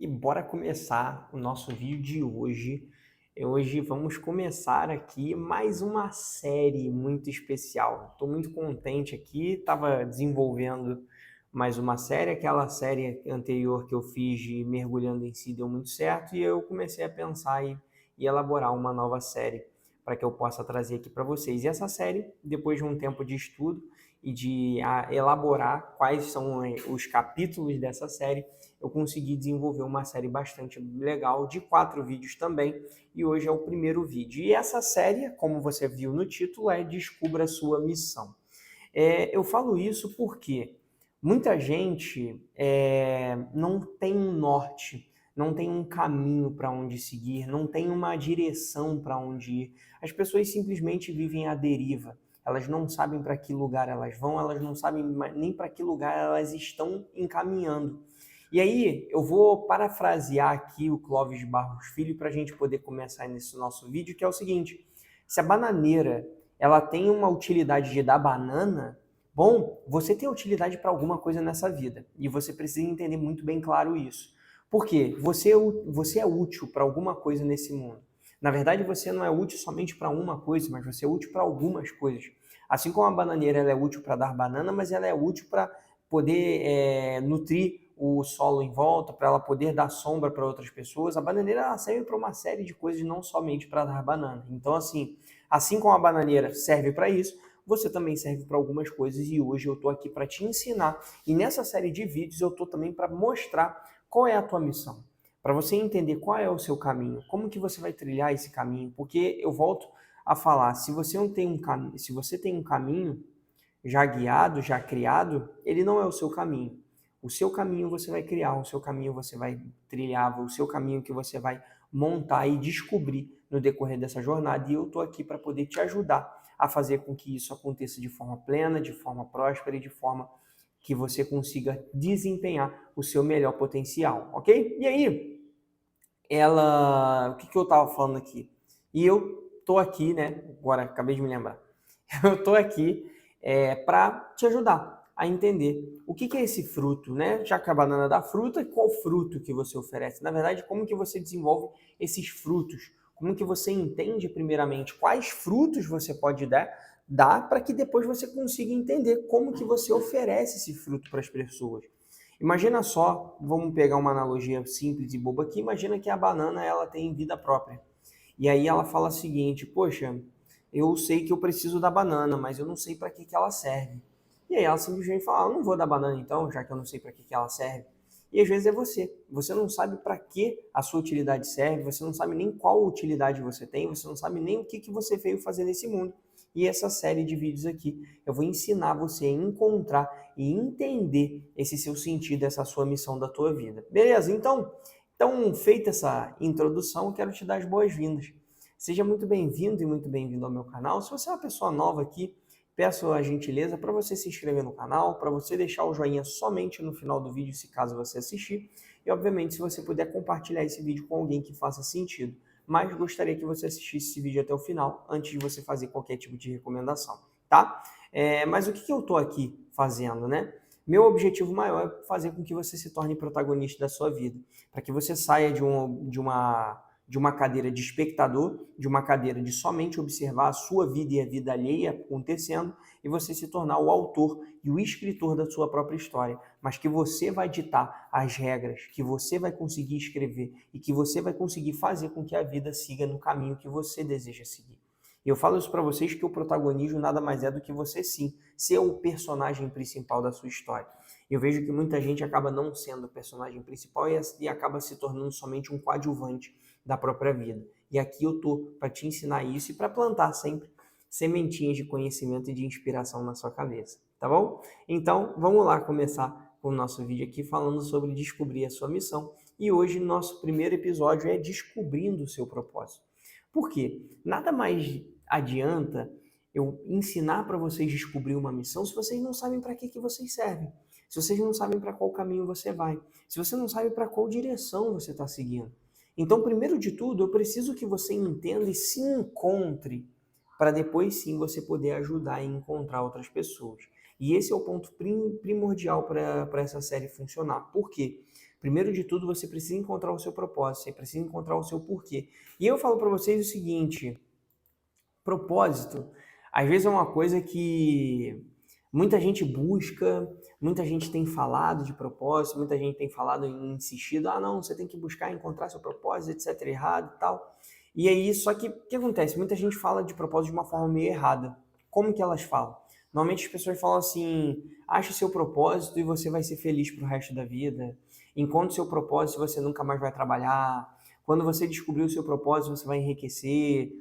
E bora começar o nosso vídeo de hoje. Hoje vamos começar aqui mais uma série muito especial. Estou muito contente aqui, estava desenvolvendo mais uma série. Aquela série anterior que eu fiz de Mergulhando em Si deu muito certo e eu comecei a pensar e elaborar uma nova série para que eu possa trazer aqui para vocês. E essa série, depois de um tempo de estudo e de elaborar quais são os capítulos dessa série, eu consegui desenvolver uma série bastante legal, de 4 vídeos também, e hoje é o primeiro vídeo. E essa série, como você viu no título, é Descubra a Sua Missão. Eu falo isso porque muita gente não tem um norte, não tem um caminho para onde seguir, não tem uma direção para onde ir. As pessoas simplesmente vivem à deriva. Elas não sabem para que lugar elas vão, elas não sabem nem para que lugar elas estão encaminhando. E aí, eu vou parafrasear aqui o Clóvis de Barros Filho para a gente poder começar nesse nosso vídeo, que é o seguinte: se a bananeira ela tem uma utilidade de dar banana, bom, você tem utilidade para alguma coisa nessa vida. E você precisa entender muito bem claro isso. Por quê? Você é útil para alguma coisa nesse mundo. Na verdade, você não é útil somente para uma coisa, mas você é útil para algumas coisas. Assim como a bananeira ela é útil para dar banana, mas ela é útil para poder nutrir o solo em volta, para ela poder dar sombra para outras pessoas. A bananeira ela serve para uma série de coisas, não somente para dar banana. Então, assim como a bananeira serve para isso, você também serve para algumas coisas e hoje eu estou aqui para te ensinar. E nessa série de vídeos eu estou também para mostrar qual é a tua missão, para você entender qual é o seu caminho, como que você vai trilhar esse caminho, porque eu volto a falar, se você não tem um caminho, se você tem um caminho já guiado, já criado, ele não é o seu caminho. O seu caminho você vai criar, o seu caminho você vai trilhar, o seu caminho que você vai montar e descobrir no decorrer dessa jornada. E eu estou aqui para poder te ajudar a fazer com que isso aconteça de forma plena, de forma próspera e de forma que você consiga desempenhar o seu melhor potencial, ok? E aí, o que eu estava falando aqui? E eu estou aqui, né? Agora acabei de me lembrar. Eu estou aqui para te ajudar a entender o que é esse fruto, né? Já que a banana dá fruta, qual fruto que você oferece? Na verdade, como que você desenvolve esses frutos? Como que você entende, primeiramente, quais frutos você pode dar para que depois você consiga entender como que você oferece esse fruto para as pessoas. Imagina só, vamos pegar uma analogia simples e boba aqui, imagina que a banana ela tem vida própria. E aí ela fala o seguinte: poxa, eu sei que eu preciso da banana, mas eu não sei para que ela serve. E aí ela simplesmente fala: não vou dar banana então, já que eu não sei para que ela serve. E às vezes é você não sabe para que a sua utilidade serve, você não sabe nem qual utilidade você tem, você não sabe nem o que você veio fazer nesse mundo. E essa série de vídeos aqui, eu vou ensinar você a encontrar e entender esse seu sentido, essa sua missão da tua vida. Beleza? Então, feita essa introdução, eu quero te dar as boas-vindas. Seja muito bem-vindo e muito bem-vindo ao meu canal. Se você é uma pessoa nova aqui, peço a gentileza para você se inscrever no canal, para você deixar o joinha somente no final do vídeo, se caso você assistir. E, obviamente, se você puder compartilhar esse vídeo com alguém que faça sentido. Mas gostaria que você assistisse esse vídeo até o final, antes de você fazer qualquer tipo de recomendação, tá? Mas o que eu estou aqui fazendo, né? Meu objetivo maior é fazer com que você se torne protagonista da sua vida, para que você saia de uma cadeira de espectador, de uma cadeira de somente observar a sua vida e a vida alheia acontecendo, e você se tornar o autor e o escritor da sua própria história, mas que você vai ditar as regras, que você vai conseguir escrever e que você vai conseguir fazer com que a vida siga no caminho que você deseja seguir. E eu falo isso para vocês que o protagonismo nada mais é do que você sim, ser o personagem principal da sua história. Eu vejo que muita gente acaba não sendo o personagem principal e acaba se tornando somente um coadjuvante da própria vida. E aqui eu tô para te ensinar isso e para plantar sempre sementinhas de conhecimento e de inspiração na sua cabeça, tá bom? Então, vamos lá começar com o nosso vídeo aqui falando sobre descobrir a sua missão. E hoje nosso primeiro episódio é descobrindo o seu propósito. Por quê? Nada mais adianta eu ensinar para vocês descobrir uma missão se vocês não sabem para que vocês servem, se vocês não sabem para qual caminho você vai, se você não sabe para qual direção você está seguindo. Então, primeiro de tudo, eu preciso que você entenda e se encontre para depois sim você poder ajudar e encontrar outras pessoas. E esse é o ponto primordial para essa série funcionar. Por quê? primeiro de tudo, você precisa encontrar o seu propósito, você precisa encontrar o seu porquê. E eu falo para vocês o seguinte, propósito, às vezes é uma coisa que muita gente busca, muita gente tem falado de propósito, muita gente tem falado e insistido, não, você tem que buscar encontrar seu propósito, etc, errado e tal. E aí, só que o que acontece? Muita gente fala de propósito de uma forma meio errada. Como que elas falam? Normalmente as pessoas falam assim, ache seu propósito e você vai ser feliz pro resto da vida. Encontre seu propósito e você nunca mais vai trabalhar. Quando você descobrir o seu propósito, você vai enriquecer.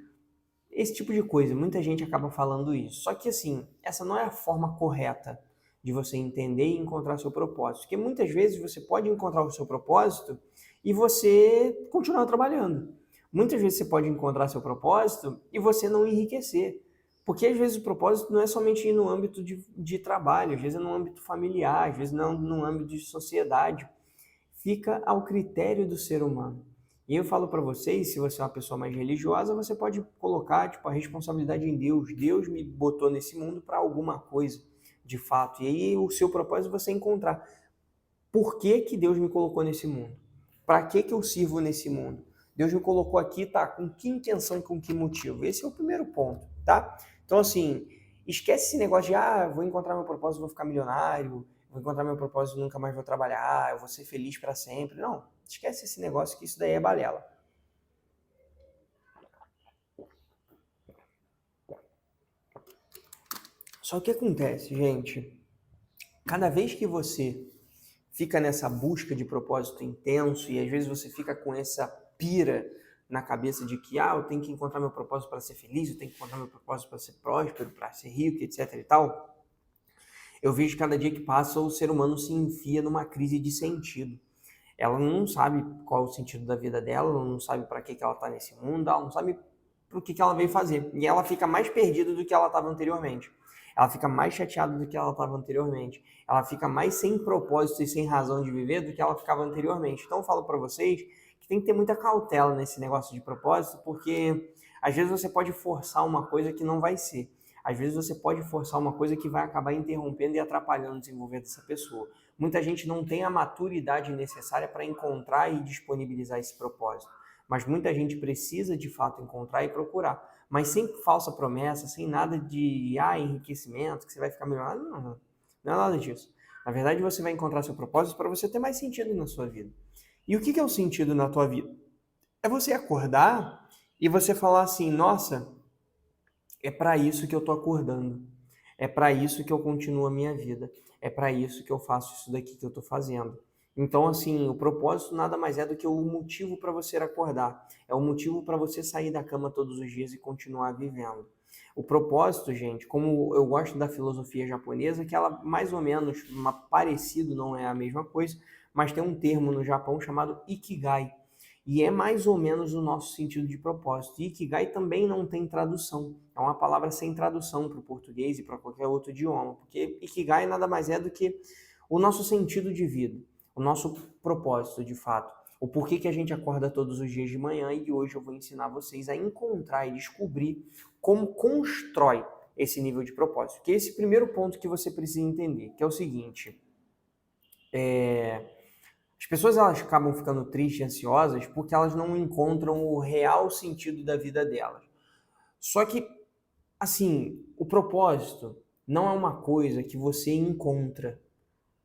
Esse tipo de coisa, muita gente acaba falando isso. Só que assim, essa não é a forma correta de você entender e encontrar seu propósito. Porque muitas vezes você pode encontrar o seu propósito e você continuar trabalhando. Muitas vezes você pode encontrar seu propósito e você não enriquecer. Porque às vezes o propósito não é somente no âmbito de trabalho, às vezes é no âmbito familiar, às vezes não no âmbito de sociedade. Fica ao critério do ser humano. E eu falo para vocês, se você é uma pessoa mais religiosa, você pode colocar a responsabilidade em Deus. Deus me botou nesse mundo para alguma coisa, de fato. E aí o seu propósito é você encontrar por que que Deus me colocou nesse mundo? Para que eu sirvo nesse mundo? Deus me colocou aqui, tá? Com que intenção e com que motivo? Esse é o primeiro ponto, tá? Então, assim, esquece esse negócio de, vou encontrar meu propósito, vou ficar milionário, vou encontrar meu propósito, nunca mais vou trabalhar, eu vou ser feliz para sempre. Não, esquece esse negócio que isso daí é balela. Só que acontece, gente, cada vez que você fica nessa busca de propósito intenso e às vezes você fica com essa pira na cabeça de que eu tenho que encontrar meu propósito para ser feliz, eu tenho que encontrar meu propósito para ser próspero, para ser rico, etc e tal, eu vejo cada dia que passa o ser humano se enfia numa crise de sentido. Ela não sabe qual é o sentido da vida dela, ela não sabe para que ela está nesse mundo, ela não sabe para o que ela veio fazer. E ela fica mais perdida do que ela estava anteriormente. Ela fica mais chateada do que ela estava anteriormente. Ela fica mais sem propósito e sem razão de viver do que ela ficava anteriormente. Então eu falo para vocês que tem que ter muita cautela nesse negócio de propósito, porque às vezes você pode forçar uma coisa que não vai ser. Às vezes você pode forçar uma coisa que vai acabar interrompendo e atrapalhando o desenvolvimento dessa pessoa. Muita gente não tem a maturidade necessária para encontrar e disponibilizar esse propósito, mas muita gente precisa de fato encontrar e procurar, mas sem falsa promessa, sem nada de enriquecimento, que você vai ficar milionário, não é nada disso. Na verdade, você vai encontrar seu propósito para você ter mais sentido na sua vida. E o que é o sentido na tua vida? É você acordar e você falar assim, nossa, é para isso que eu tô acordando. É para isso que eu continuo a minha vida. É para isso que eu faço isso daqui que eu tô fazendo. Então, assim, o propósito nada mais é do que o motivo para você acordar. É o motivo para você sair da cama todos os dias e continuar vivendo. O propósito, gente, como eu gosto da filosofia japonesa, que ela mais ou menos parecido, não é a mesma coisa, mas tem um termo no Japão chamado Ikigai. E é mais ou menos o nosso sentido de propósito. E Ikigai também não tem tradução. É uma palavra sem tradução para o português e para qualquer outro idioma. Porque Ikigai nada mais é do que o nosso sentido de vida, o nosso propósito de fato. O porquê que a gente acorda todos os dias de manhã, e hoje eu vou ensinar vocês a encontrar e descobrir como constrói esse nível de propósito. Que é esse primeiro ponto que você precisa entender, que é o seguinte. As pessoas elas acabam ficando tristes e ansiosas porque elas não encontram o real sentido da vida delas. Só que, assim, o propósito não é uma coisa que você encontra.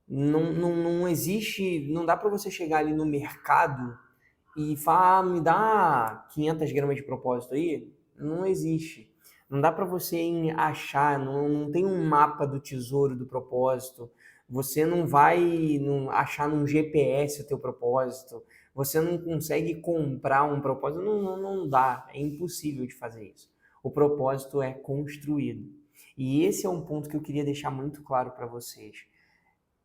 Não existe, não dá para você chegar ali no mercado e falar, me dá 500 gramas de propósito aí. Não existe. Não dá para você achar, não tem um mapa do tesouro do propósito. Você não vai achar num GPS o teu propósito. Você não consegue comprar um propósito. Não dá. É impossível de fazer isso. O propósito é construído. E esse é um ponto que eu queria deixar muito claro para vocês.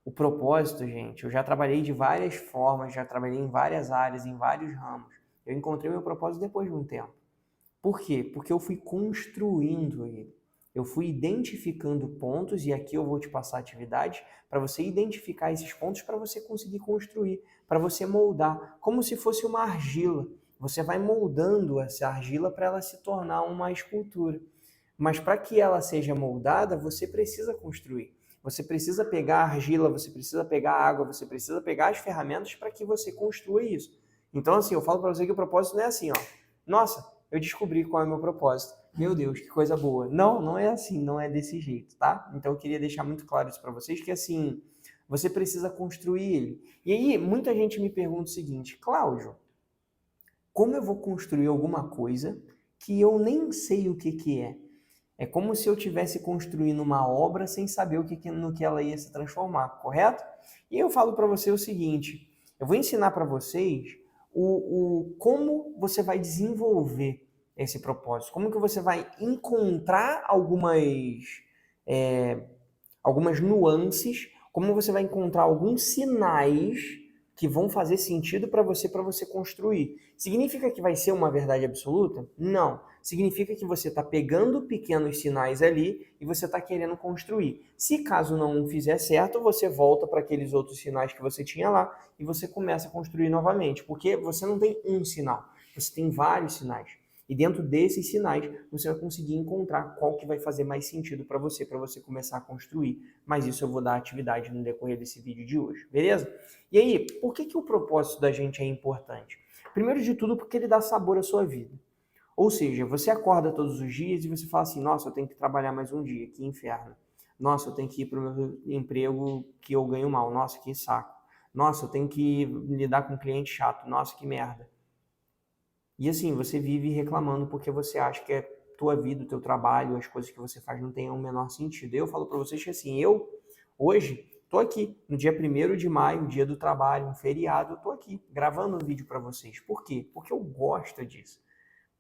O propósito, gente, eu já trabalhei de várias formas, já trabalhei em várias áreas, em vários ramos. Eu encontrei meu propósito depois de um tempo. Por quê? Porque eu fui construindo ele. Eu fui identificando pontos, e aqui eu vou te passar atividades para você identificar esses pontos para você conseguir construir, para você moldar, como se fosse uma argila. Você vai moldando essa argila para ela se tornar uma escultura. Mas para que ela seja moldada, você precisa construir. Você precisa pegar a argila, você precisa pegar a água, você precisa pegar as ferramentas para que você construa isso. Então, assim, eu falo para você que o propósito não é assim, ó. Nossa, eu descobri qual é o meu propósito. Meu Deus, que coisa boa. Não, não é assim, não é desse jeito, tá? Então, eu queria deixar muito claro isso para vocês, que assim, você precisa construir ele. E aí, muita gente me pergunta o seguinte, Cláudio, como eu vou construir alguma coisa que eu nem sei o que é? É como se eu estivesse construindo uma obra sem saber no que ela ia se transformar, correto? E eu falo para você o seguinte, eu vou ensinar para vocês como você vai desenvolver esse propósito, como que você vai encontrar algumas nuances, como você vai encontrar alguns sinais que vão fazer sentido para você construir. Significa que vai ser uma verdade absoluta? Não. Significa que você está pegando pequenos sinais ali e você está querendo construir. Se caso não fizer certo, você volta para aqueles outros sinais que você tinha lá e você começa a construir novamente, porque você não tem um sinal, você tem vários sinais. E dentro desses sinais, você vai conseguir encontrar qual que vai fazer mais sentido para você começar a construir. Mas isso eu vou dar atividade no decorrer desse vídeo de hoje, beleza? E aí, por que o propósito da gente é importante? Primeiro de tudo, porque ele dá sabor à sua vida. Ou seja, você acorda todos os dias e você fala assim, nossa, eu tenho que trabalhar mais um dia, que inferno. Nossa, eu tenho que ir para o meu emprego que eu ganho mal, nossa, que saco. Nossa, eu tenho que lidar com um cliente chato, nossa, que merda. E assim, você vive reclamando porque você acha que a tua vida, o teu trabalho, as coisas que você faz não tem o menor sentido. Eu falo para vocês que assim, eu hoje tô aqui no dia 1º de maio, dia do trabalho, um feriado, eu tô aqui gravando um vídeo para vocês. Por quê? Porque eu gosto disso.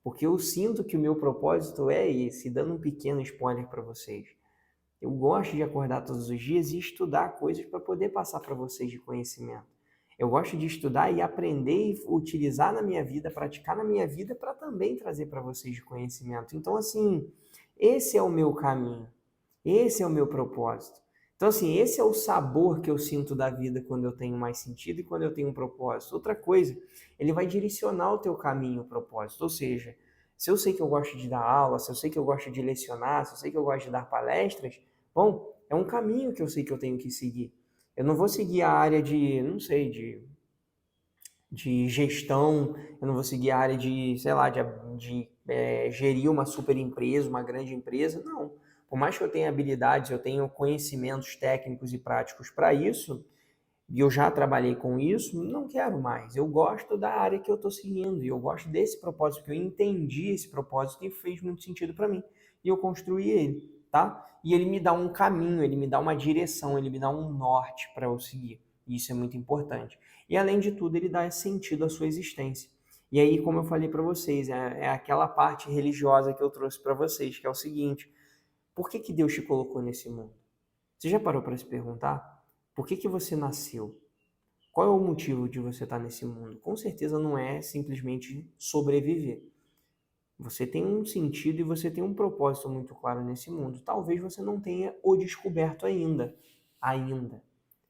Porque eu sinto que o meu propósito é esse, dando um pequeno spoiler para vocês. Eu gosto de acordar todos os dias e estudar coisas para poder passar para vocês de conhecimento. Eu gosto de estudar e aprender e utilizar na minha vida, praticar na minha vida para também trazer para vocês de conhecimento. Então, assim, esse é o meu caminho. Esse é o meu propósito. Então, assim, esse é o sabor que eu sinto da vida quando eu tenho mais sentido e quando eu tenho um propósito. Outra coisa, ele vai direcionar o teu caminho, o propósito. Ou seja, se eu sei que eu gosto de dar aula, se eu sei que eu gosto de lecionar, se eu sei que eu gosto de dar palestras, bom, é um caminho que eu sei que eu tenho que seguir. Eu não vou seguir a área de, não sei, de gestão, eu não vou seguir a área de, sei lá, de gerir uma super empresa, uma grande empresa, não. Por mais que eu tenha habilidades, eu tenha conhecimentos técnicos e práticos para isso, e eu já trabalhei com isso, não quero mais. Eu gosto da área que eu estou seguindo, e eu gosto desse propósito, que eu entendi esse propósito e fez muito sentido para mim. E eu construí ele, tá? E ele me dá um caminho, ele me dá uma direção, ele me dá um norte para eu seguir. E isso é muito importante. E além de tudo, ele dá sentido à sua existência. E aí, como eu falei para vocês, é aquela parte religiosa que eu trouxe para vocês, que é o seguinte: por que Deus te colocou nesse mundo? Você já parou para se perguntar? Por que você nasceu? Qual é o motivo de você estar nesse mundo? Com certeza não é simplesmente sobreviver. Você tem um sentido e você tem um propósito muito claro nesse mundo. Talvez você não tenha o descoberto ainda.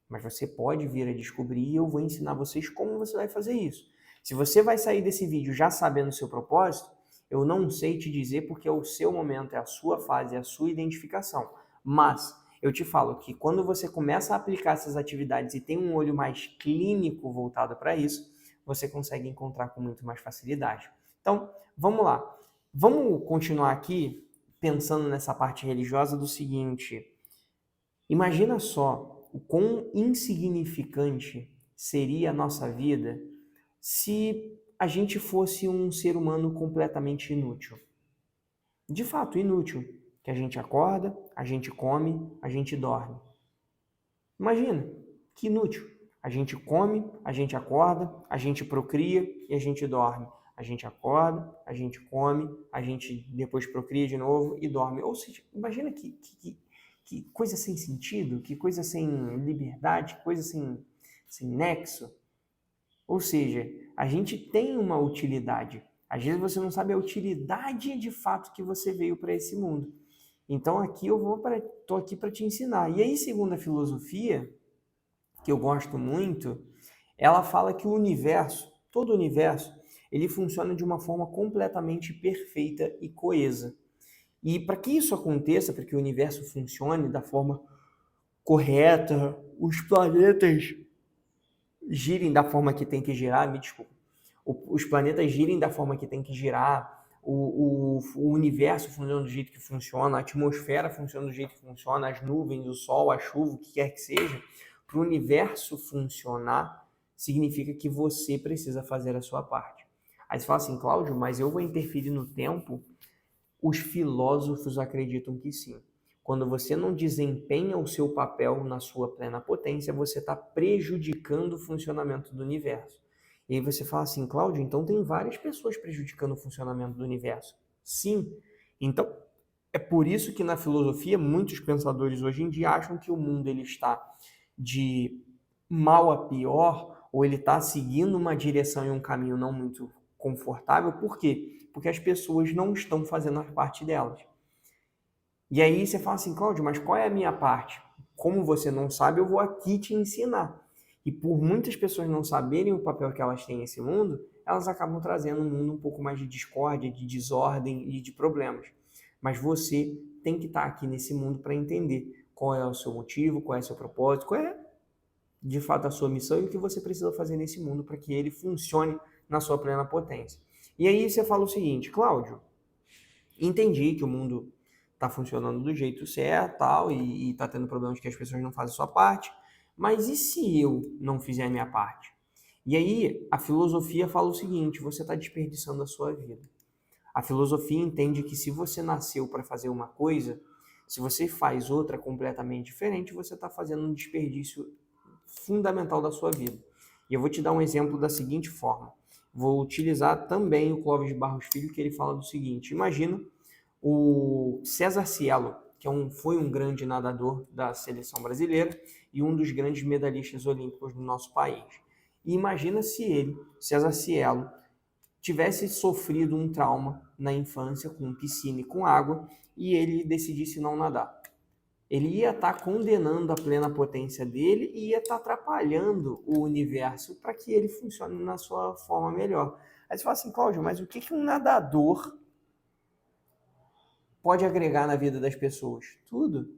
Mas você pode vir a descobrir e eu vou ensinar vocês como você vai fazer isso. Se você vai sair desse vídeo já sabendo o seu propósito, eu não sei te dizer porque é o seu momento, é a sua fase, é a sua identificação. Mas eu te falo que quando você começa a aplicar essas atividades e tem um olho mais clínico voltado para isso, você consegue encontrar com muito mais facilidade. Então, vamos lá. Vamos continuar aqui pensando nessa parte religiosa do seguinte: imagina só o quão insignificante seria a nossa vida se a gente fosse um ser humano completamente inútil. De fato, inútil. Que a gente acorda, a gente come, a gente dorme. Imagina, que inútil. A gente come, a gente acorda, a gente procria e a gente dorme. A gente acorda, a gente come, a gente depois procria de novo e dorme. Ou seja, imagina que coisa sem sentido, que coisa sem liberdade, que coisa sem nexo. Ou seja, a gente tem uma utilidade. Às vezes você não sabe a utilidade de fato que você veio para esse mundo. Então aqui tô aqui para te ensinar. E aí, segundo a filosofia, que eu gosto muito, ela fala que o universo, todo o universo, ele funciona de uma forma completamente perfeita e coesa. E para que isso aconteça, para que o universo funcione da forma correta, os planetas girem da forma que tem que girar, me desculpa, os planetas girem da forma que tem que girar, o universo funciona do jeito que funciona, a atmosfera funciona do jeito que funciona, as nuvens, o sol, a chuva, o que quer que seja, para o universo funcionar, significa que você precisa fazer a sua parte. Aí você fala assim, Cláudio, mas eu vou interferir no tempo? Os filósofos acreditam que sim. Quando você não desempenha o seu papel na sua plena potência, você está prejudicando o funcionamento do universo. E aí você fala assim, Cláudio, então tem várias pessoas prejudicando o funcionamento do universo. Sim. Então, é por isso que na filosofia, muitos pensadores hoje em dia acham que o mundo ele está de mal a pior, ou ele está seguindo uma direção e um caminho não muito confortável. Por quê? Porque as pessoas não estão fazendo a parte delas. E aí você fala assim, Cláudio, mas qual é a minha parte? Como você não sabe, eu vou aqui te ensinar. E por muitas pessoas não saberem o papel que elas têm nesse mundo, elas acabam trazendo um mundo um pouco mais de discórdia, de desordem e de problemas. Mas você tem que estar aqui nesse mundo para entender qual é o seu motivo, qual é o seu propósito, qual é de fato a sua missão e o que você precisa fazer nesse mundo para que ele funcione na sua plena potência. E aí você fala o seguinte, Cláudio, entendi que o mundo está funcionando do jeito certo tal, e está tendo problemas que as pessoas não fazem a sua parte, mas e se eu não fizer a minha parte? E aí a filosofia fala o seguinte, você está desperdiçando a sua vida. A filosofia entende que se você nasceu para fazer uma coisa, se você faz outra completamente diferente, você está fazendo um desperdício fundamental da sua vida. E eu vou te dar um exemplo da seguinte forma. Vou utilizar também o Clóvis de Barros Filho, que ele fala do seguinte, imagina o César Cielo, que foi um grande nadador da seleção brasileira e um dos grandes medalhistas olímpicos do nosso país. E imagina se ele, César Cielo, tivesse sofrido um trauma na infância com piscina e com água e ele decidisse não nadar. Ele ia estar condenando a plena potência dele e ia estar atrapalhando o universo para que ele funcione na sua forma melhor. Aí você fala assim, Cláudio, mas o que um nadador pode agregar na vida das pessoas? Tudo.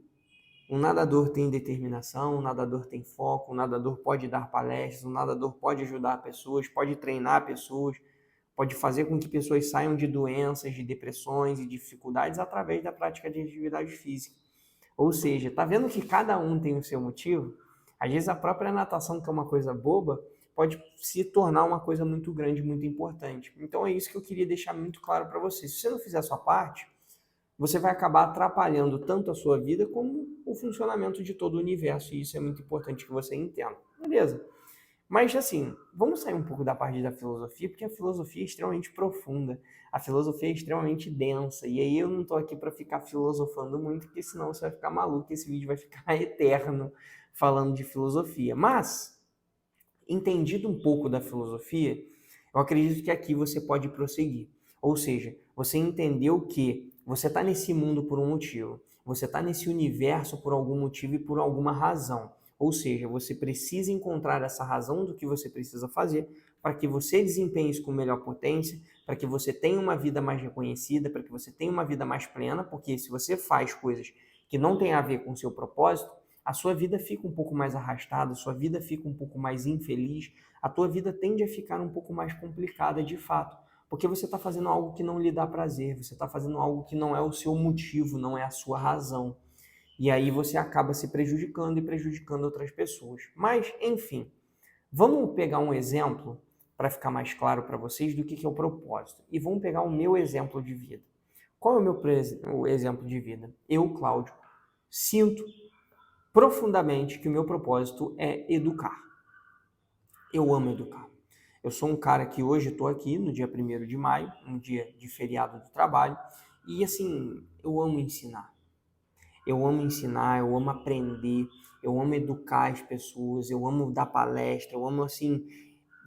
Um nadador tem determinação, um nadador tem foco, um nadador pode dar palestras, um nadador pode ajudar pessoas, pode treinar pessoas, pode fazer com que pessoas saiam de doenças, de depressões e dificuldades através da prática de atividade física. Ou seja, tá vendo que cada um tem o seu motivo? Às vezes a própria natação, que é uma coisa boba, pode se tornar uma coisa muito grande, muito importante. Então é isso que eu queria deixar muito claro para você. Se você não fizer a sua parte, você vai acabar atrapalhando tanto a sua vida como o funcionamento de todo o universo. E isso é muito importante que você entenda. Beleza? Mas assim, vamos sair um pouco da parte da filosofia, porque a filosofia é extremamente profunda, a filosofia é extremamente densa, e aí eu não estou aqui para ficar filosofando muito, porque senão você vai ficar maluco, esse vídeo vai ficar eterno falando de filosofia. Mas, entendido um pouco da filosofia, eu acredito que aqui você pode prosseguir. Ou seja, você entendeu que você está nesse mundo por um motivo, você está nesse universo por algum motivo e por alguma razão. Ou seja, você precisa encontrar essa razão do que você precisa fazer para que você desempenhe isso com melhor potência, para que você tenha uma vida mais reconhecida, para que você tenha uma vida mais plena, porque se você faz coisas que não têm a ver com o seu propósito, a sua vida fica um pouco mais arrastada, a sua vida fica um pouco mais infeliz, a tua vida tende a ficar um pouco mais complicada de fato, porque você está fazendo algo que não lhe dá prazer, você está fazendo algo que não é o seu motivo, não é a sua razão. E aí você acaba se prejudicando e prejudicando outras pessoas. Mas, enfim, vamos pegar um exemplo para ficar mais claro para vocês do que é o propósito. E vamos pegar o meu exemplo de vida. Qual é o exemplo de vida? Eu, Cláudio, sinto profundamente que o meu propósito é educar. Eu amo educar. Eu sou um cara que hoje estou aqui no dia 1º de maio, um dia de feriado do trabalho, e assim, eu amo ensinar. Eu amo ensinar, eu amo aprender, eu amo educar as pessoas, eu amo dar palestra, eu amo, assim,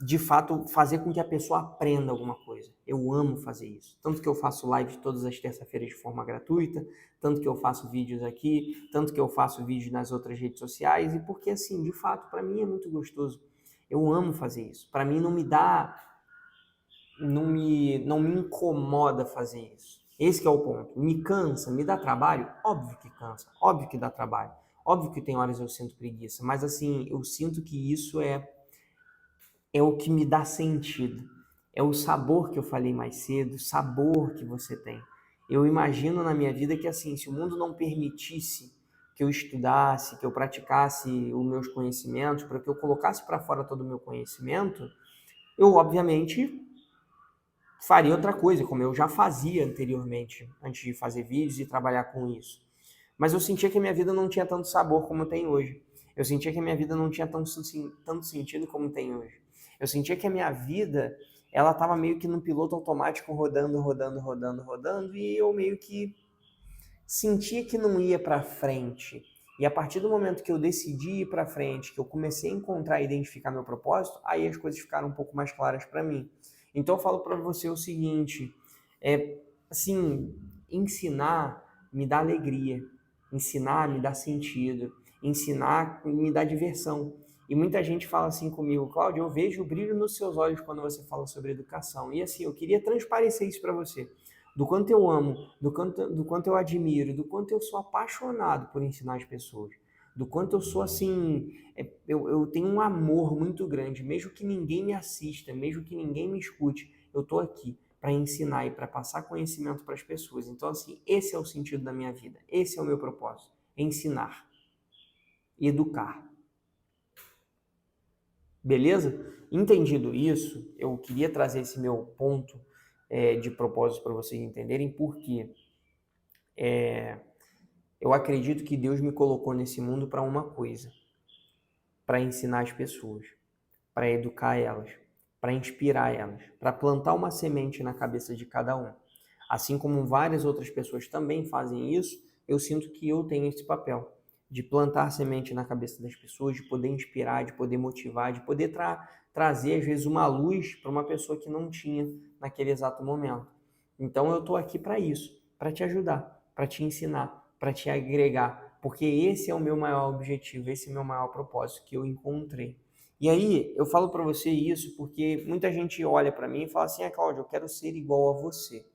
de fato, fazer com que a pessoa aprenda alguma coisa. Eu amo fazer isso. Tanto que eu faço live todas as terças-feiras de forma gratuita, tanto que eu faço vídeos aqui, tanto que eu faço vídeos nas outras redes sociais, e porque, assim, de fato, para mim é muito gostoso. Eu amo fazer isso. Para mim não me dá, não me incomoda fazer isso. Esse que é o ponto. Me cansa, me dá trabalho? Óbvio que cansa, óbvio que dá trabalho. Óbvio que tem horas eu sinto preguiça, mas assim, eu sinto que isso é o que me dá sentido. É o sabor que eu falei mais cedo, o sabor que você tem. Eu imagino na minha vida que assim, se o mundo não permitisse que eu estudasse, que eu praticasse os meus conhecimentos, para que eu colocasse para fora todo o meu conhecimento, eu obviamente faria outra coisa, como eu já fazia anteriormente, antes de fazer vídeos e trabalhar com isso. Mas eu sentia que a minha vida não tinha tanto sabor como tem hoje. Eu sentia que a minha vida não tinha tanto sentido como tem hoje. Eu sentia que a minha vida, ela estava meio que no piloto automático, rodando, rodando, rodando, rodando, e eu meio que sentia que não ia para frente. E a partir do momento que eu decidi ir para frente, que eu comecei a encontrar e identificar meu propósito, aí as coisas ficaram um pouco mais claras para mim. Então eu falo para você o seguinte, assim, ensinar me dá alegria, ensinar me dá sentido, ensinar me dá diversão. E muita gente fala assim comigo, Cláudio, eu vejo o brilho nos seus olhos quando você fala sobre educação. E assim, eu queria transparecer isso para você do quanto eu amo, do quanto eu admiro, do quanto eu sou apaixonado por ensinar as pessoas, do quanto eu sou assim, eu tenho um amor muito grande, mesmo que ninguém me assista, mesmo que ninguém me escute, eu estou aqui para ensinar e para passar conhecimento para as pessoas. Então, assim, esse é o sentido da minha vida, esse é o meu propósito, ensinar, educar. Beleza? Entendido isso, eu queria trazer esse meu ponto de propósito para vocês entenderem, porque eu acredito que Deus me colocou nesse mundo para uma coisa, para ensinar as pessoas, para educar elas, para inspirar elas, para plantar uma semente na cabeça de cada um. Assim como várias outras pessoas também fazem isso, eu sinto que eu tenho esse papel de plantar semente na cabeça das pessoas, de poder inspirar, de poder motivar, de poder trazer às vezes uma luz para uma pessoa que não tinha naquele exato momento. Então eu estou aqui para isso, para te ajudar, para te ensinar, para te agregar, porque esse é o meu maior objetivo, esse é o meu maior propósito que eu encontrei. E aí, eu falo para você isso porque muita gente olha para mim e fala assim: Cláudio, eu quero ser igual a você.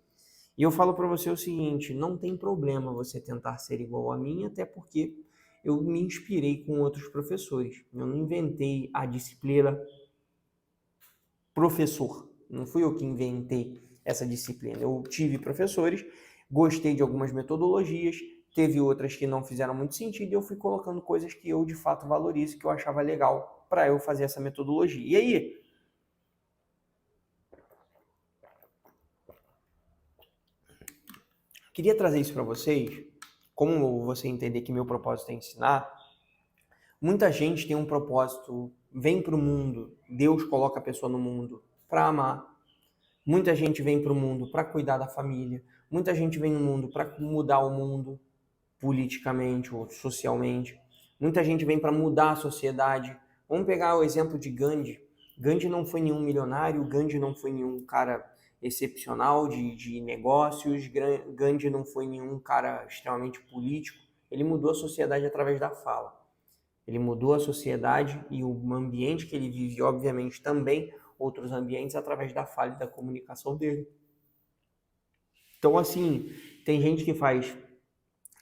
E eu falo para você o seguinte: não tem problema você tentar ser igual a mim, até porque eu me inspirei com outros professores. Eu não inventei a disciplina professor. Não fui eu que inventei essa disciplina. Eu tive professores, gostei de algumas metodologias, teve outras que não fizeram muito sentido e eu fui colocando coisas que eu de fato valorizo, que eu achava legal para eu fazer essa metodologia. E aí, queria trazer isso para vocês, como você entender que meu propósito é ensinar. Muita gente tem um propósito, vem para o mundo, Deus coloca a pessoa no mundo para amar. Muita gente vem para o mundo para cuidar da família. Muita gente vem no mundo para mudar o mundo politicamente ou socialmente. Muita gente vem para mudar a sociedade. Vamos pegar o exemplo de Gandhi. Gandhi não foi nenhum milionário, Gandhi não foi nenhum cara excepcional de negócios, Gandhi não foi nenhum cara extremamente político. Ele mudou a sociedade através da fala. Ele mudou a sociedade e o ambiente que ele vive, obviamente, também outros ambientes através da fala e da comunicação dele. Então, assim, tem gente que faz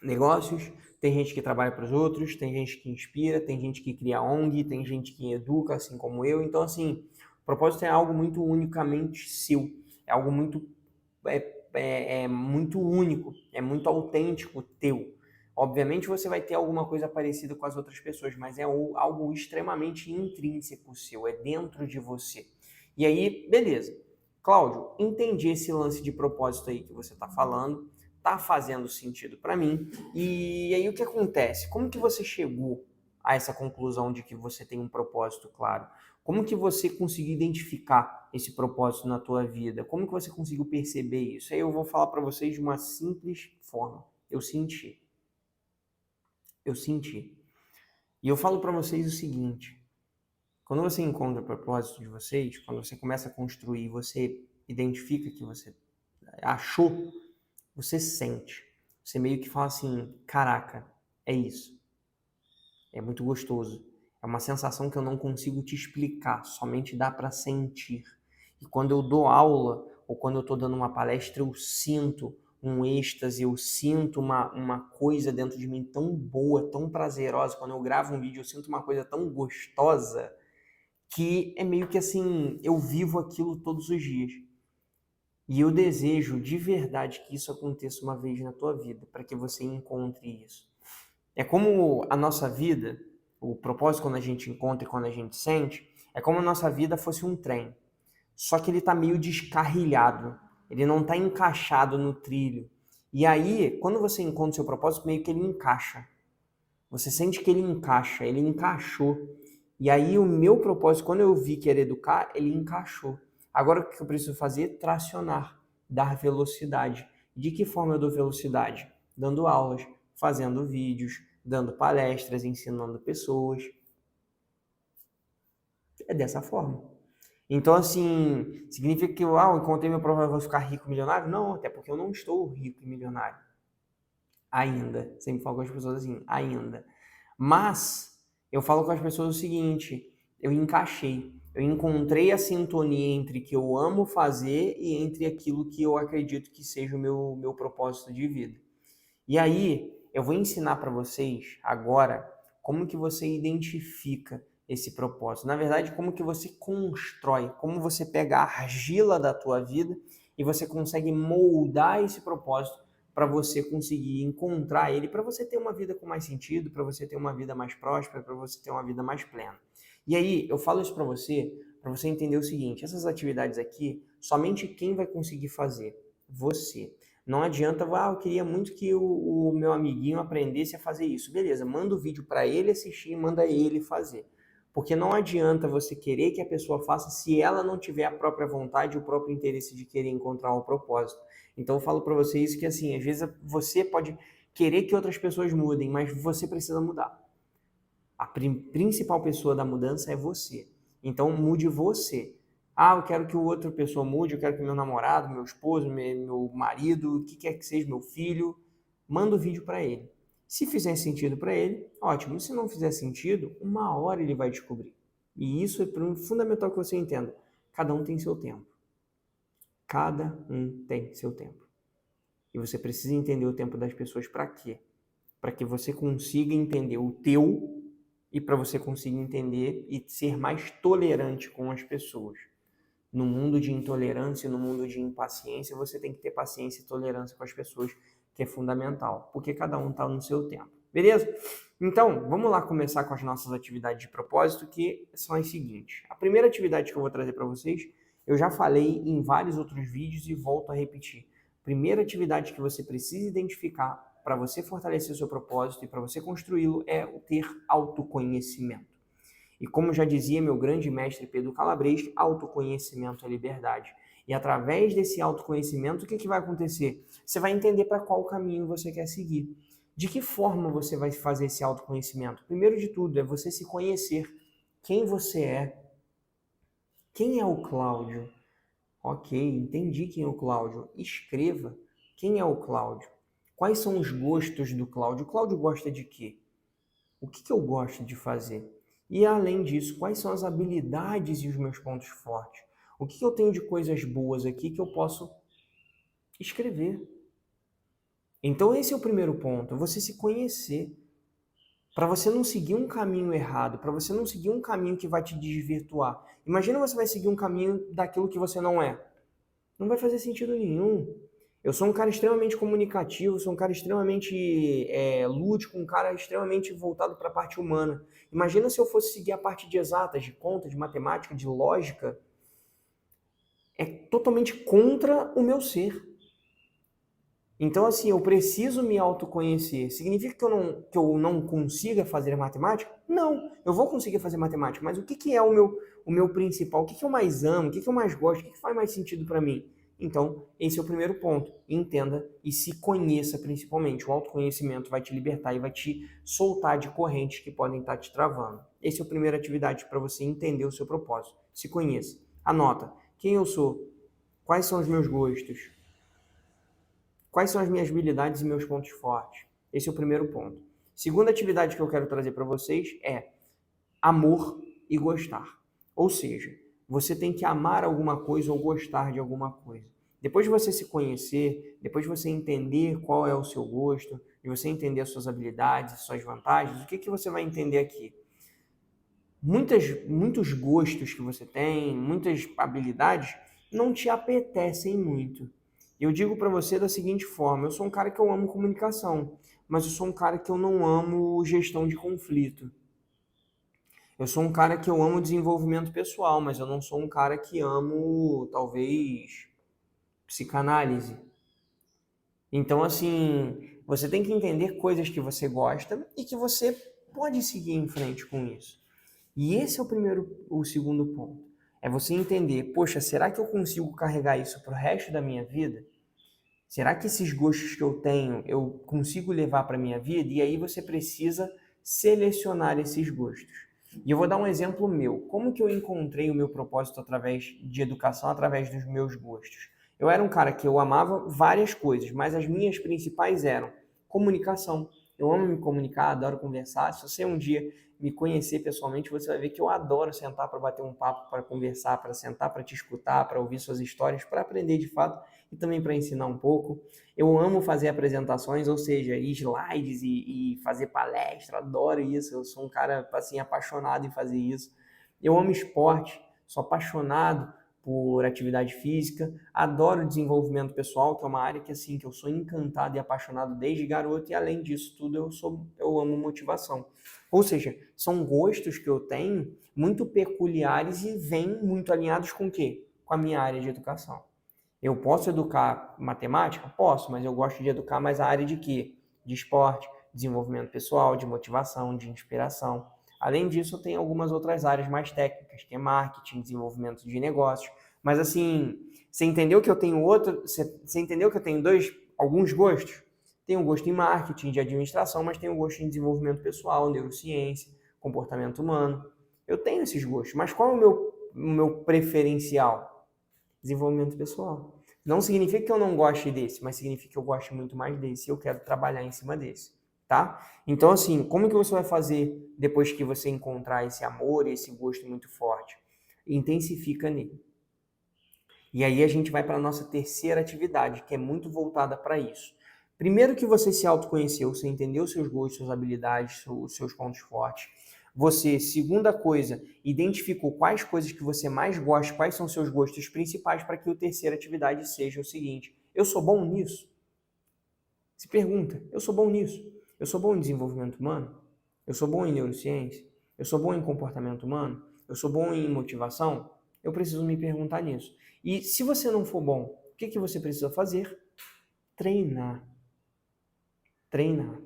negócios, tem gente que trabalha para os outros, tem gente que inspira, tem gente que cria ONG, tem gente que educa, assim como eu. Então, assim, o propósito é algo muito unicamente seu, é algo muito muito único, é muito autêntico teu. Obviamente você vai ter alguma coisa parecida com as outras pessoas, mas é algo extremamente intrínseco seu, é dentro de você. E aí, beleza. Cláudio, entendi esse lance de propósito aí que você está falando, tá fazendo sentido para mim. E aí o que acontece? Como que você chegou a essa conclusão de que você tem um propósito claro? Como que você conseguiu identificar esse propósito na tua vida? Como que você conseguiu perceber isso? Aí eu vou falar para vocês de uma simples forma. Eu senti. Eu senti. E eu falo para vocês o seguinte: quando você encontra o propósito de vocês, quando você começa a construir, você identifica que você achou, você sente. Você meio que fala assim: caraca, é isso. É muito gostoso. É uma sensação que eu não consigo te explicar, somente dá para sentir. E quando eu dou aula ou quando eu estou dando uma palestra, eu sinto um êxtase, eu sinto uma coisa dentro de mim tão boa, tão prazerosa. Quando eu gravo um vídeo, eu sinto uma coisa tão gostosa que é meio que assim, eu vivo aquilo todos os dias. E eu desejo de verdade que isso aconteça uma vez na tua vida, para que você encontre isso. É como a nossa vida, o propósito quando a gente encontra e quando a gente sente, é como a nossa vida fosse um trem. Só que ele está meio descarrilhado, ele não está encaixado no trilho. E aí, quando você encontra o seu propósito, meio que ele encaixa. Você sente que ele encaixa, ele encaixou. E aí o meu propósito, quando eu vi que era educar, ele encaixou. Agora o que eu preciso fazer? Tracionar, dar velocidade. De que forma eu dou velocidade? Dando aulas, fazendo vídeos, dando palestras, ensinando pessoas. É dessa forma. Então, assim, significa que eu encontrei meu propósito, vou ficar rico e milionário? Não, até porque eu não estou rico e milionário. Ainda. Sempre falo com as pessoas assim, ainda. Mas eu falo com as pessoas o seguinte, eu encaixei. Eu encontrei a sintonia entre o que eu amo fazer e entre aquilo que eu acredito que seja o meu propósito de vida. E aí, eu vou ensinar para vocês agora como que você identifica esse propósito. Na verdade, como que você constrói, como você pega a argila da tua vida e você consegue moldar esse propósito para você conseguir encontrar ele, para você ter uma vida com mais sentido, para você ter uma vida mais próspera, para você ter uma vida mais plena. E aí, eu falo isso para você entender o seguinte, essas atividades aqui, somente quem vai conseguir fazer? Você. Não adianta, eu queria muito que o meu amiguinho aprendesse a fazer isso. Beleza, manda o vídeo para ele assistir, manda ele fazer. Porque não adianta você querer que a pessoa faça se ela não tiver a própria vontade, o próprio interesse de querer encontrar o propósito. Então eu falo para vocês que assim, às vezes você pode querer que outras pessoas mudem, mas você precisa mudar. A principal pessoa da mudança é você. Então mude você. Eu quero que outra pessoa mude, eu quero que meu namorado, meu esposo, meu marido, o que quer que seja, meu filho, manda o vídeo para ele. Se fizer sentido para ele, ótimo. Se não fizer sentido, uma hora ele vai descobrir. E isso é fundamental que você entenda. Cada um tem seu tempo. Cada um tem seu tempo. E você precisa entender o tempo das pessoas para quê? Para que você consiga entender o teu e para você conseguir entender e ser mais tolerante com as pessoas. No mundo de intolerância, no mundo de impaciência, você tem que ter paciência e tolerância com as pessoas, que é fundamental, porque cada um está no seu tempo. Beleza? Então, vamos lá começar com as nossas atividades de propósito, que são as seguintes. A primeira atividade que eu vou trazer para vocês, eu já falei em vários outros vídeos e volto a repetir. Primeira atividade que você precisa identificar para você fortalecer o seu propósito e para você construí-lo é o ter autoconhecimento. E como já dizia meu grande mestre Pedro Calabres, autoconhecimento é liberdade. E através desse autoconhecimento, o que vai acontecer? Você vai entender para qual caminho você quer seguir. De que forma você vai fazer esse autoconhecimento? Primeiro de tudo, é você se conhecer. Quem você é? Quem é o Cláudio? Ok, entendi quem é o Cláudio. Escreva. Quem é o Cláudio? Quais são os gostos do Cláudio? O Cláudio gosta de quê? O que eu gosto de fazer? E além disso, quais são as habilidades e os meus pontos fortes? O que eu tenho de coisas boas aqui que eu posso escrever? Então esse é o primeiro ponto, você se conhecer. Para você não seguir um caminho errado, para você não seguir um caminho que vai te desvirtuar. Imagina você vai seguir um caminho daquilo que você não é. Não vai fazer sentido nenhum. Eu sou um cara extremamente comunicativo, sou um cara extremamente lúdico, um cara extremamente voltado para a parte humana. Imagina se eu fosse seguir a parte de exatas, de conta, de matemática, de lógica. É totalmente contra o meu ser. Então, assim, eu preciso me autoconhecer. Significa que eu não consiga fazer matemática? Não, eu vou conseguir fazer matemática, mas o que é o meu principal? O que eu mais amo? O que eu mais gosto? O que faz mais sentido para mim? Então, esse é o primeiro ponto. Entenda e se conheça principalmente. O autoconhecimento vai te libertar e vai te soltar de correntes que podem estar te travando. Essa é a primeira atividade para você entender o seu propósito. Se conheça. Anota. Quem eu sou? Quais são os meus gostos? Quais são as minhas habilidades e meus pontos fortes? Esse é o primeiro ponto. Segunda atividade que eu quero trazer para vocês é amor e gostar. Ou seja, você tem que amar alguma coisa ou gostar de alguma coisa. Depois de você se conhecer, depois de você entender qual é o seu gosto, de você entender as suas habilidades, as suas vantagens, o que você vai entender aqui? Muitos gostos que você tem, muitas habilidades, não te apetecem muito. Eu digo para você da seguinte forma, eu sou um cara que eu amo comunicação, mas eu sou um cara que eu não amo gestão de conflito. Eu sou um cara que eu amo desenvolvimento pessoal, mas eu não sou um cara que amo, talvez, psicanálise. Então, assim, você tem que entender coisas que você gosta e que você pode seguir em frente com isso. E esse é o segundo ponto. É você entender, poxa, será que eu consigo carregar isso para o resto da minha vida? Será que esses gostos que eu tenho, eu consigo levar para a minha vida? E aí você precisa selecionar esses gostos. E eu vou dar um exemplo meu. Como que eu encontrei o meu propósito através de educação, através dos meus gostos? Eu era um cara que eu amava várias coisas, mas as minhas principais eram comunicação. Eu amo me comunicar, adoro conversar. Se você um dia me conhecer pessoalmente, você vai ver que eu adoro sentar para bater um papo, para conversar, para sentar, para te escutar, para ouvir suas histórias, para aprender de fato e também para ensinar um pouco. Eu amo fazer apresentações, ou seja, slides e fazer palestra, adoro isso. Eu sou um cara assim apaixonado em fazer isso. Eu amo esporte, sou apaixonado por atividade física, adoro desenvolvimento pessoal, que é uma área que assim que eu sou encantado e apaixonado desde garoto, e além disso tudo eu amo motivação. Ou seja, são gostos que eu tenho muito peculiares e vêm muito alinhados com o quê? Com a minha área de educação. Eu posso educar matemática? Posso, mas eu gosto de educar mais a área de quê? De esporte, desenvolvimento pessoal, de motivação, de inspiração. Além disso, eu tenho algumas outras áreas mais técnicas, que é marketing, desenvolvimento de negócios. Mas assim, você entendeu que eu tenho você entendeu que eu tenho alguns gostos? Tenho gosto em marketing, de administração, mas tenho gosto em desenvolvimento pessoal, neurociência, comportamento humano. Eu tenho esses gostos, mas qual é o meu preferencial? Desenvolvimento pessoal. Não significa que eu não goste desse, mas significa que eu gosto muito mais desse e eu quero trabalhar em cima desse, tá? Então, assim, como que você vai fazer depois que você encontrar esse amor, esse gosto muito forte? Intensifica nele. E aí a gente vai para a nossa terceira atividade, que é muito voltada para isso. Primeiro que você se autoconheceu, você entendeu seus gostos, suas habilidades, os seus pontos fortes. Você, segunda coisa, identificou quais coisas que você mais gosta, quais são seus gostos principais para que a terceira atividade seja o seguinte: eu sou bom nisso? Se pergunta, eu sou bom nisso? Eu sou bom em desenvolvimento humano? Eu sou bom em neurociência? Eu sou bom em comportamento humano? Eu sou bom em motivação? Eu preciso me perguntar nisso. E se você não for bom, o que você precisa fazer? Treinar. Treinar.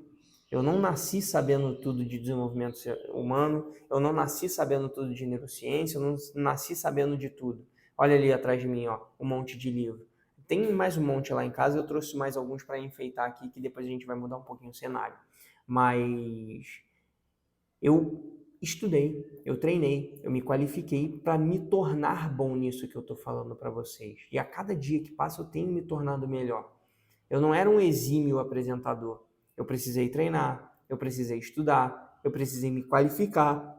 Eu não nasci sabendo tudo de desenvolvimento humano, eu não nasci sabendo tudo de neurociência, eu não nasci sabendo de tudo. Olha ali atrás de mim, ó, um monte de livro. Tem mais um monte lá em casa, eu trouxe mais alguns para enfeitar aqui, que depois a gente vai mudar um pouquinho o cenário. Mas eu estudei, eu treinei, eu me qualifiquei para me tornar bom nisso que eu estou falando para vocês. E a cada dia que passa eu tenho me tornado melhor. Eu não era um exímio apresentador. Eu precisei treinar, eu precisei estudar, eu precisei me qualificar.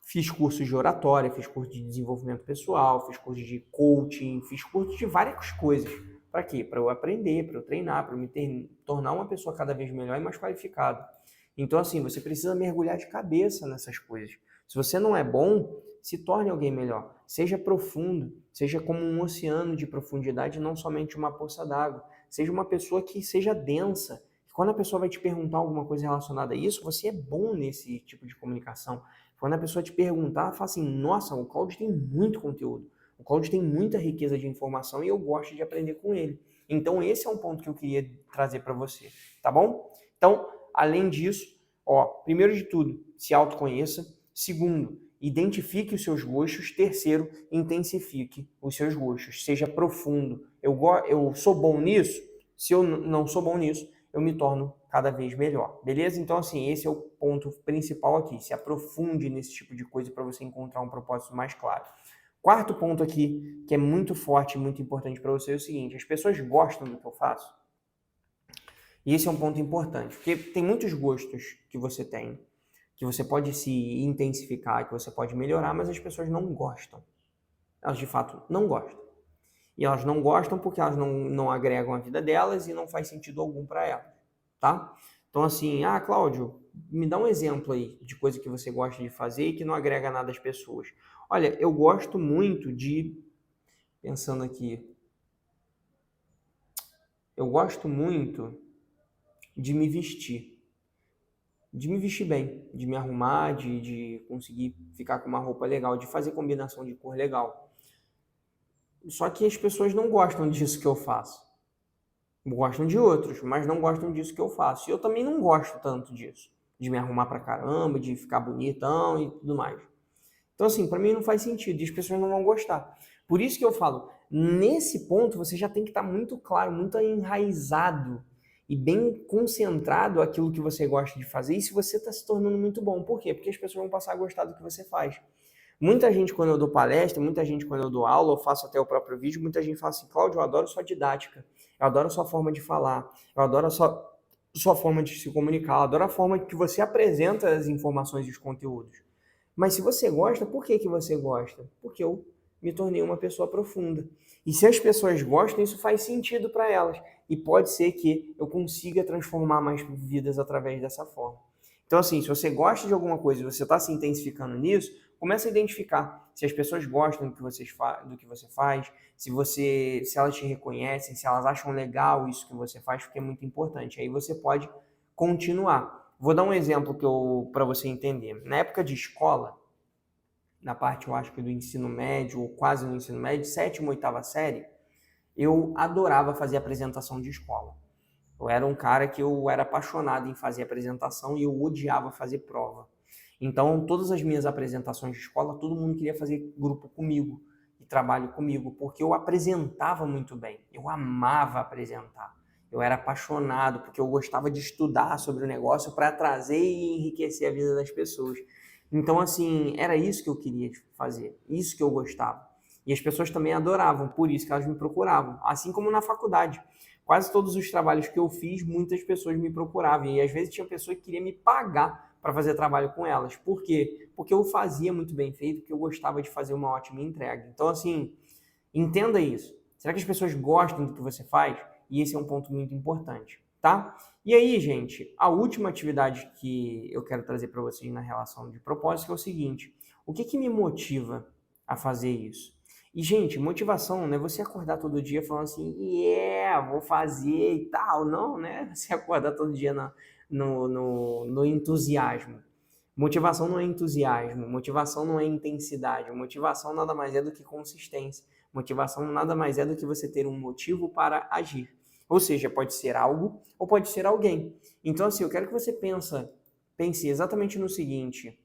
Fiz cursos de oratória, fiz curso de desenvolvimento pessoal, fiz curso de coaching, fiz curso de várias coisas. Para quê? Para eu aprender, para eu treinar, para eu me tornar uma pessoa cada vez melhor e mais qualificada. Então, assim, você precisa mergulhar de cabeça nessas coisas. Se você não é bom, se torne alguém melhor. Seja profundo, seja como um oceano de profundidade, não somente uma poça d'água. Seja uma pessoa que seja densa. Quando a pessoa vai te perguntar alguma coisa relacionada a isso, você é bom nesse tipo de comunicação. Quando a pessoa te perguntar, fala assim, nossa, o Claudio tem muito conteúdo. O Claudio tem muita riqueza de informação e eu gosto de aprender com ele. Então, esse é um ponto que eu queria trazer para você, tá bom? Então, além disso, ó, primeiro de tudo, se autoconheça. Segundo, identifique os seus gostos. Terceiro, intensifique os seus gostos. Seja profundo. Eu sou bom nisso? Se eu não sou bom nisso, eu me torno cada vez melhor. Beleza? Então, assim, esse é o ponto principal aqui. Se aprofunde nesse tipo de coisa para você encontrar um propósito mais claro. Quarto ponto aqui, que é muito forte e muito importante para você, é o seguinte: as pessoas gostam do que eu faço? E esse é um ponto importante, porque tem muitos gostos que você tem, que você pode se intensificar, que você pode melhorar, mas as pessoas não gostam. Elas, de fato, não gostam. E elas não gostam porque elas não agregam a vida delas e não faz sentido algum para elas, tá? Então, assim, Cláudio, me dá um exemplo aí de coisa que você gosta de fazer e que não agrega nada às pessoas. Olha, eu gosto muito de... Pensando aqui... Eu gosto muito de me vestir. De me vestir bem, de me arrumar, de conseguir ficar com uma roupa legal, de fazer combinação de cor legal. Só que as pessoas não gostam disso que eu faço. Gostam de outros, mas não gostam disso que eu faço. E eu também não gosto tanto disso. De me arrumar pra caramba, de ficar bonitão e tudo mais. Então, assim, pra mim não faz sentido e as pessoas não vão gostar. Por isso que eu falo, nesse ponto você já tem que estar muito claro, muito enraizado e bem concentrado aquilo que você gosta de fazer e se você está se tornando muito bom. Por quê? Porque as pessoas vão passar a gostar do que você faz. Muita gente, quando eu dou palestra, muita gente, quando eu dou aula, eu faço até o próprio vídeo, muita gente fala assim, Cláudio, eu adoro sua didática, eu adoro sua forma de falar, eu adoro a sua forma de se comunicar, eu adoro a forma que você apresenta as informações e os conteúdos. Mas se você gosta, por que você gosta? Porque eu me tornei uma pessoa profunda. E se as pessoas gostam, isso faz sentido para elas. E pode ser que eu consiga transformar mais vidas através dessa forma. Então, assim, se você gosta de alguma coisa e você está se intensificando nisso, começa a identificar se as pessoas gostam do que você faz, se elas te reconhecem, se elas acham legal isso que você faz, porque é muito importante. Aí você pode continuar. Vou dar um exemplo para você entender. Na época de escola, na parte, eu acho que do ensino médio, ou quase no ensino médio, sétima, oitava série, eu adorava fazer apresentação de escola. Eu era um cara que eu era apaixonado em fazer apresentação e eu odiava fazer prova. Então, todas as minhas apresentações de escola, todo mundo queria fazer grupo comigo e trabalho comigo, porque eu apresentava muito bem. Eu amava apresentar. Eu era apaixonado, porque eu gostava de estudar sobre o negócio para trazer e enriquecer a vida das pessoas. Então, assim, era isso que eu queria fazer, isso que eu gostava. E as pessoas também adoravam, por isso que elas me procuravam. Assim como na faculdade. Quase todos os trabalhos que eu fiz, muitas pessoas me procuravam. E às vezes tinha pessoas que queriam me pagar para fazer trabalho com elas. Por quê? Porque eu fazia muito bem feito, porque eu gostava de fazer uma ótima entrega. Então, assim, entenda isso. Será que as pessoas gostam do que você faz? E esse é um ponto muito importante, tá? E aí, gente, a última atividade que eu quero trazer para vocês na relação de propósito é o seguinte: o que me motiva a fazer isso? E, gente, motivação não é você acordar todo dia falando assim, vou fazer e tal. Não, né? Você acordar todo dia no entusiasmo. Motivação não é entusiasmo, motivação não é intensidade, motivação nada mais é do que consistência. Motivação nada mais é do que você ter um motivo para agir. Ou seja, pode ser algo ou pode ser alguém. Então, assim, eu quero que você pense exatamente no seguinte: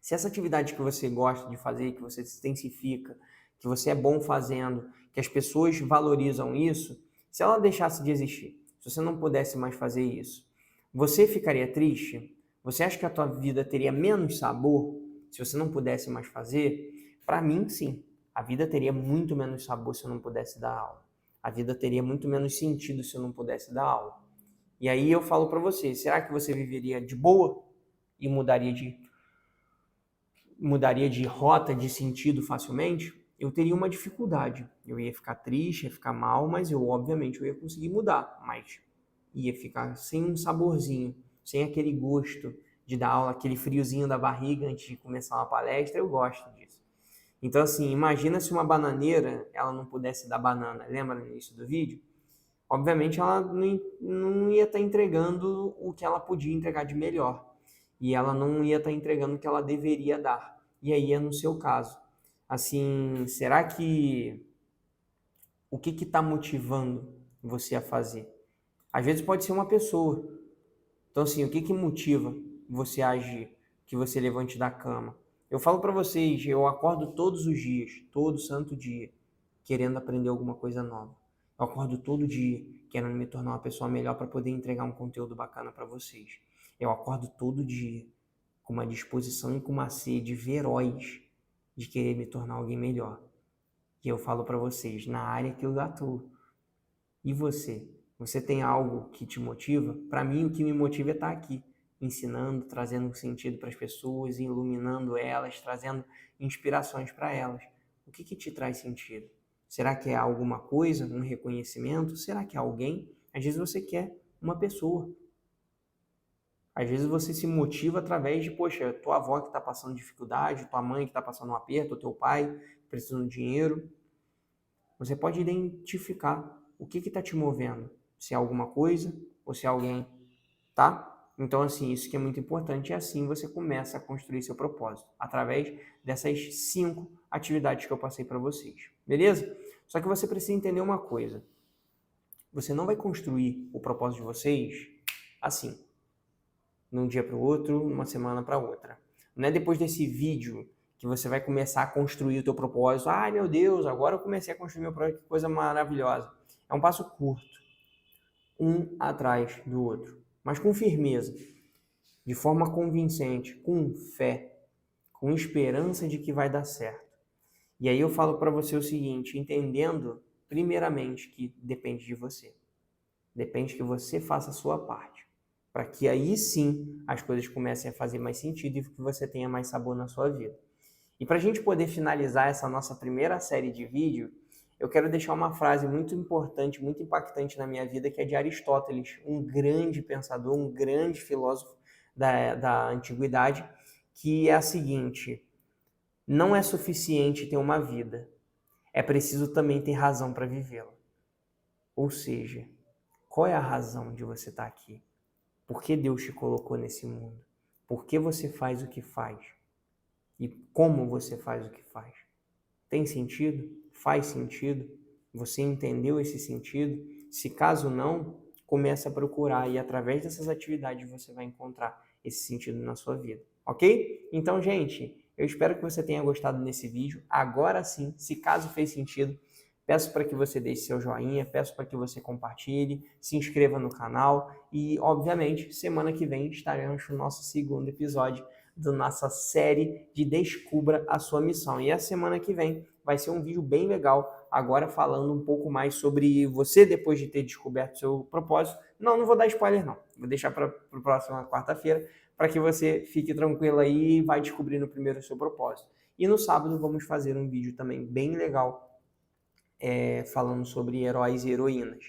se essa atividade que você gosta de fazer, que você se intensifica, que você é bom fazendo, que as pessoas valorizam isso, se ela deixasse de existir, se você não pudesse mais fazer isso, você ficaria triste? Você acha que a tua vida teria menos sabor se você não pudesse mais fazer? Para mim, sim. A vida teria muito menos sabor se eu não pudesse dar aula. A vida teria muito menos sentido se eu não pudesse dar aula. E aí eu falo para você, será que você viveria de boa e mudaria de rota, de sentido facilmente? Eu teria uma dificuldade. Eu ia ficar triste, ia ficar mal, mas obviamente, eu ia conseguir mudar. Mas ia ficar sem um saborzinho, sem aquele gosto de dar aula, aquele friozinho da barriga antes de começar uma palestra. Eu gosto disso. Então, assim, imagina se uma bananeira, ela não pudesse dar banana. Lembra no início do vídeo? Obviamente, ela não ia estar entregando o que ela podia entregar de melhor. E ela não ia estar entregando o que ela deveria dar. E aí é no seu caso. Assim, será que o que está motivando você a fazer? Às vezes pode ser uma pessoa. Então, assim, o que motiva você a agir? Que você levante da cama. Eu falo para vocês, eu acordo todos os dias, todo santo dia, querendo aprender alguma coisa nova. Eu acordo todo dia querendo me tornar uma pessoa melhor para poder entregar um conteúdo bacana para vocês. Eu acordo todo dia com uma disposição e com uma sede feroz de querer me tornar alguém melhor. E eu falo para vocês, na área que eu atuo. E você? Você tem algo que te motiva? Para mim, o que me motiva é estar aqui, ensinando, trazendo sentido para as pessoas, iluminando elas, trazendo inspirações para elas. O que te traz sentido? Será que é alguma coisa, um reconhecimento? Será que é alguém? Às vezes você quer uma pessoa. Às vezes você se motiva através de, poxa, tua avó que está passando dificuldade, tua mãe que está passando um aperto, teu pai precisando de dinheiro. Você pode identificar o que está te movendo. Se é alguma coisa ou se é alguém, tá? Então, assim, isso que é muito importante. E assim você começa a construir seu propósito, através dessas 5 atividades que eu passei para vocês. Beleza? Só que você precisa entender uma coisa. Você não vai construir o propósito de vocês assim, de um dia para o outro, numa semana para outra. Não é depois desse vídeo que você vai começar a construir o teu propósito. Ai, meu Deus, agora eu comecei a construir meu propósito, que coisa maravilhosa. É um passo curto, um atrás do outro, mas com firmeza, de forma convincente, com fé, com esperança de que vai dar certo. E aí eu falo para você o seguinte, entendendo primeiramente que depende de você. Depende que você faça a sua parte, para que aí sim as coisas comecem a fazer mais sentido e que você tenha mais sabor na sua vida. E para a gente poder finalizar essa nossa primeira série de vídeo, eu quero deixar uma frase muito importante, muito impactante na minha vida, que é de Aristóteles, um grande pensador, um grande filósofo da antiguidade, que é a seguinte: não é suficiente ter uma vida, é preciso também ter razão para vivê-la. Ou seja, qual é a razão de você estar aqui? Por que Deus te colocou nesse mundo? Por que você faz o que faz? E como você faz o que faz? Tem sentido? Faz sentido? Você entendeu esse sentido? Se caso não, comece a procurar e através dessas atividades você vai encontrar esse sentido na sua vida, ok? Então, gente, eu espero que você tenha gostado desse vídeo. Agora sim, se caso fez sentido, peço para que você deixe seu joinha, peço para que você compartilhe, se inscreva no canal e, obviamente, semana que vem estaremos no nosso segundo episódio da nossa série de Descubra a Sua Missão. E a semana que vem vai ser um vídeo bem legal, agora falando um pouco mais sobre você depois de ter descoberto seu propósito. Não vou dar spoiler não, vou deixar para a próxima quarta-feira, para que você fique tranquilo aí e vai descobrindo primeiro o seu propósito. E no sábado vamos fazer um vídeo também bem legal, falando sobre heróis e heroínas.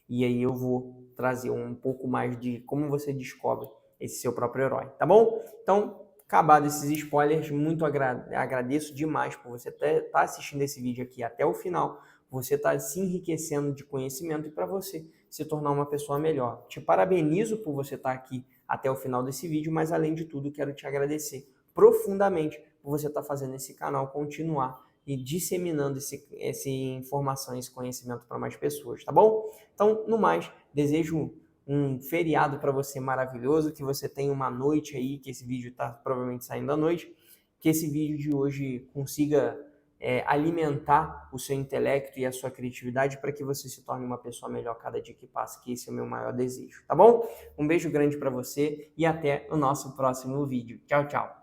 E aí eu vou trazer um pouco mais de como você descobre esse seu próprio herói, tá bom? Então, acabado esses spoilers, muito agradeço demais por você estar assistindo esse vídeo aqui até o final, você está se enriquecendo de conhecimento e para você se tornar uma pessoa melhor. Te parabenizo por você estar aqui até o final desse vídeo, mas além de tudo, quero te agradecer profundamente por você estar fazendo esse canal continuar e disseminando essa informação, esse conhecimento para mais pessoas, tá bom? Então, no mais, desejo um feriado para você maravilhoso, que você tenha uma noite aí, que esse vídeo está provavelmente saindo à noite, que esse vídeo de hoje consiga alimentar o seu intelecto e a sua criatividade para que você se torne uma pessoa melhor cada dia que passa, que esse é o meu maior desejo, tá bom? Um beijo grande para você e até o nosso próximo vídeo. Tchau, tchau!